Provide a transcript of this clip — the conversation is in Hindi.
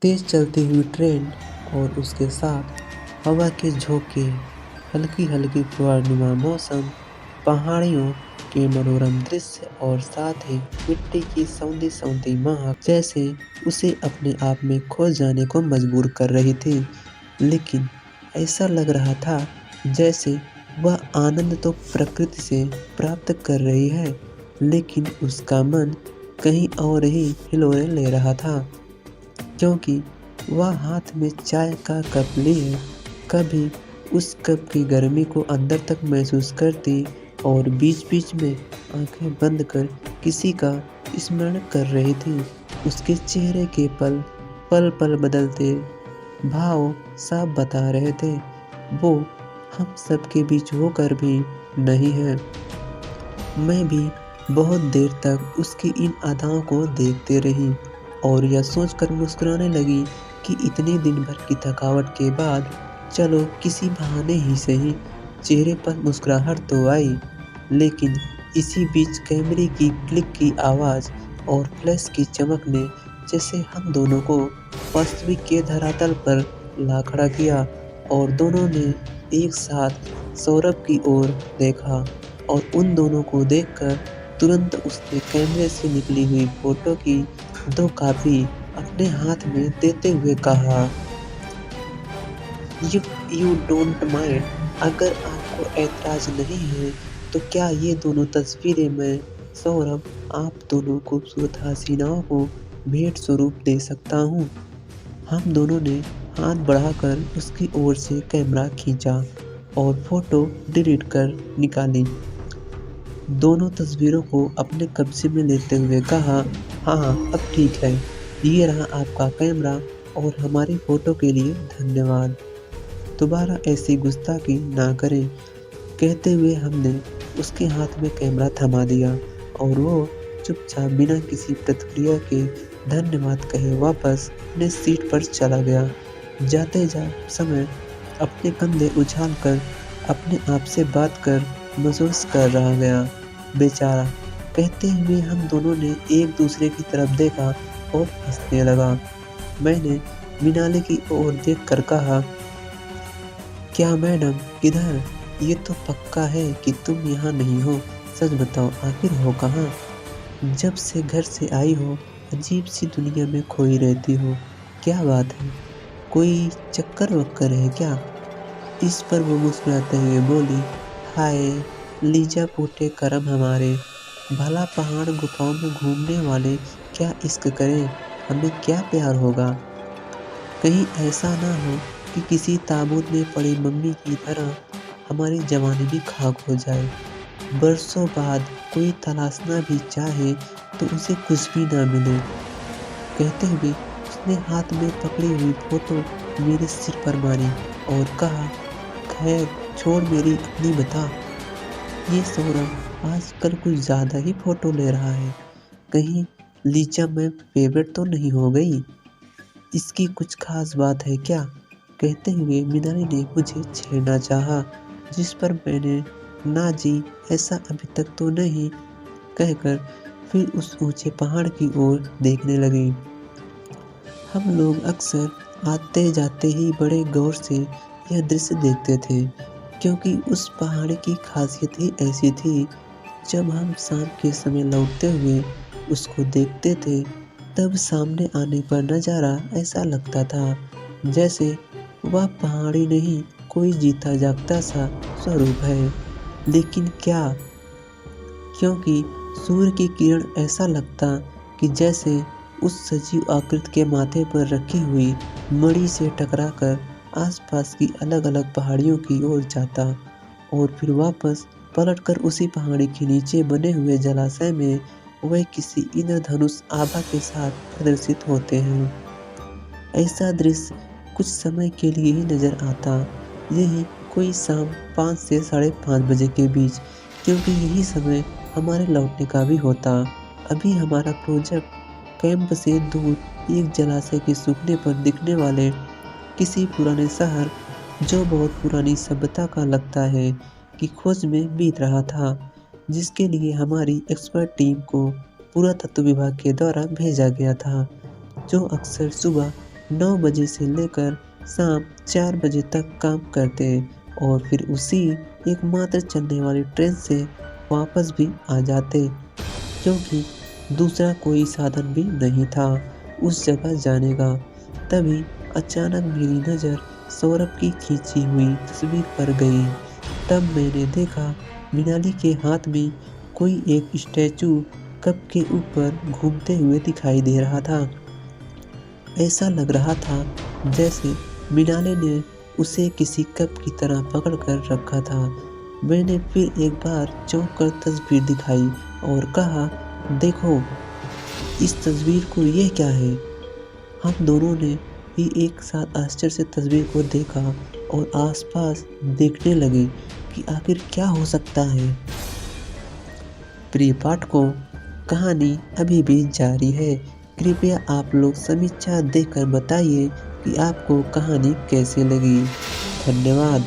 तेज चलती हुई ट्रेन और उसके साथ हवा के झोंके, हल्की हल्की पूर्णिमा मौसम, पहाड़ियों के मनोरम दृश्य और साथ ही मिट्टी की सौंधी सौंधी महक जैसे उसे अपने आप में खो जाने को मजबूर कर रही थी। लेकिन ऐसा लग रहा था जैसे वह आनंद तो प्रकृति से प्राप्त कर रही है, लेकिन उसका मन कहीं और ही हिलोरे ले रहा था। क्योंकि वह हाथ में चाय का कप लिए कभी उस कप की गर्मी को अंदर तक महसूस करती और बीच-बीच में आंखें बंद कर किसी का स्मरण कर रही थी। उसके चेहरे के पल-पल बदलते भाव साफ बता रहे थे, वो हम सबके बीच होकर भी नहीं है। मैं भी बहुत देर तक उसकी इन अदाओं को देखते रही और यह सोचकर मुस्कुराने लगी कि इतने दिन भर की थकावट के बाद चलो किसी बहाने ही सही चेहरे पर मुस्कुराहट तो आई। लेकिन इसी बीच कैमरे की क्लिक की आवाज़ और फ्लैश की चमक ने जैसे हम दोनों को वास्तविक के धरातल पर ला खड़ा किया और दोनों ने एक साथ सौरभ की ओर देखा और उन दोनों को देखकर तुरंत उसने कैमरे से निकली हुई फोटो की 2 कॉपी अपने हाथ में देते हुए कहा, इफ यू डोंट माइंड, अगर आपको ऐतराज नहीं है तो क्या ये दोनों तस्वीरें मैं सौरभ आप दोनों खूबसूरत हसीनाओं को भेंट स्वरूप दे सकता हूँ। हम दोनों ने हाथ बढ़ाकर उसकी ओर से कैमरा खींचा और फोटो डिलीट कर निकाली। दोनों तस्वीरों को अपने कब्जे में लेते हुए कहा, हाँ अब ठीक है, ये रहा आपका कैमरा और हमारी फ़ोटो के लिए धन्यवाद। दोबारा ऐसी गुस्ताखी ना करें, कहते हुए हमने उसके हाथ में कैमरा थमा दिया और वो चुपचाप बिना किसी प्रतिक्रिया के धन्यवाद कहे वापस अपने सीट पर चला गया। जाते समय अपने कंधे उछालकर अपने आप से बात कर महसूस कर रहा गया, बेचारा, कहते हुए हम दोनों ने एक दूसरे की तरफ देखा और हंसने लगा। मैंने मृणाली की ओर देखकर कहा, क्या मैडम किधर? ये तो पक्का है कि तुम यहाँ नहीं हो, सच बताओ आखिर हो कहाँ? जब से घर से आई हो अजीब सी दुनिया में खोई रहती हो, क्या बात है? कोई चक्कर वक्कर है क्या? इस पर वो मुस्कुराते हुए बोली, हाय लीजा फूटे करम हमारे, भला पहाड़ गुफाओं में घूमने वाले क्या इश्क करें, हमें क्या प्यार होगा। कहीं ऐसा ना हो कि किसी ताबूत में पड़ी मम्मी की तरह हमारी जवानी भी खाक हो जाए। बरसों बाद कोई तलाशना भी चाहे तो उसे कुछ भी ना मिले। कहते हुए उसने हाथ में पकड़ी हुई फोटो मेरे सिर पर मारी और कहा, खैर छोड़ मेरी अपनी बता। ये सौरभ आजकल कुछ ज़्यादा ही फोटो ले रहा है, कहीं लीजा में फेवरेट तो नहीं हो गई, इसकी कुछ खास बात है क्या? कहते हुए मृणाली ने मुझे छेड़ना चाहा, जिस पर मैंने ना जी ऐसा अभी तक तो नहीं कहकर फिर उस ऊंचे पहाड़ की ओर देखने लगी। हम लोग अक्सर आते जाते ही बड़े गौर से यह दृश्य देखते थे, क्योंकि उस पहाड़ की खासियत ही ऐसी थी। जब हम शाम के समय लौटते हुए उसको देखते थे तब सामने आने पर नज़ारा ऐसा लगता था जैसे वह पहाड़ी नहीं कोई जीता जागता सा स्वरूप है। लेकिन क्या, क्योंकि सूर्य की किरण ऐसा लगता कि जैसे उस सजीव आकृति के माथे पर रखी हुई मणि से टकराकर आसपास की अलग अलग पहाड़ियों की ओर जाता और फिर वापस पलटकर उसी पहाड़ी के नीचे बने हुए जलाशय में वह किसी इंद्रधनुष आभा के साथ प्रदर्शित होते हैं। ऐसा दृश्य कुछ समय के लिए ही नजर आता, यही कोई शाम 5 से 5:30 बजे के बीच, क्योंकि यही समय हमारे लौटने का भी होता। अभी हमारा प्रोजेक्ट कैंप से दूर एक जलाशय के सूखने पर दिखने वाले किसी पुराने शहर जो बहुत पुरानी सभ्यता का लगता है की खोज में बीत रहा था, जिसके लिए हमारी एक्सपर्ट टीम को पुरातत्व विभाग के द्वारा भेजा गया था, जो अक्सर सुबह 9 बजे से लेकर शाम 4 बजे तक काम करते और फिर उसी एकमात्र चलने वाली ट्रेन से वापस भी आ जाते, क्योंकि दूसरा कोई साधन भी नहीं था उस जगह जाने का। तभी अचानक मेरी नज़र सौरभ की खींची हुई तस्वीर पर गई। तब मैंने देखा मृणाली के हाथ में कोई एक स्टैचू कप के ऊपर घूमते हुए दिखाई दे रहा था। ऐसा लग रहा था जैसे मृणाली ने उसे किसी कप की तरह पकड़ कर रखा था। मैंने फिर एक बार चौंक कर तस्वीर दिखाई और कहा, देखो इस तस्वीर को, ये क्या है? हम दोनों ने भी एक साथ आश्चर्य से तस्वीर को देखा और आसपास देखने लगे कि आखिर क्या हो सकता है। प्रिय पाठकों, कहानी अभी भी जारी है। कृपया आप लोग समीक्षा देखकर बताइए कि आपको कहानी कैसी लगी। धन्यवाद।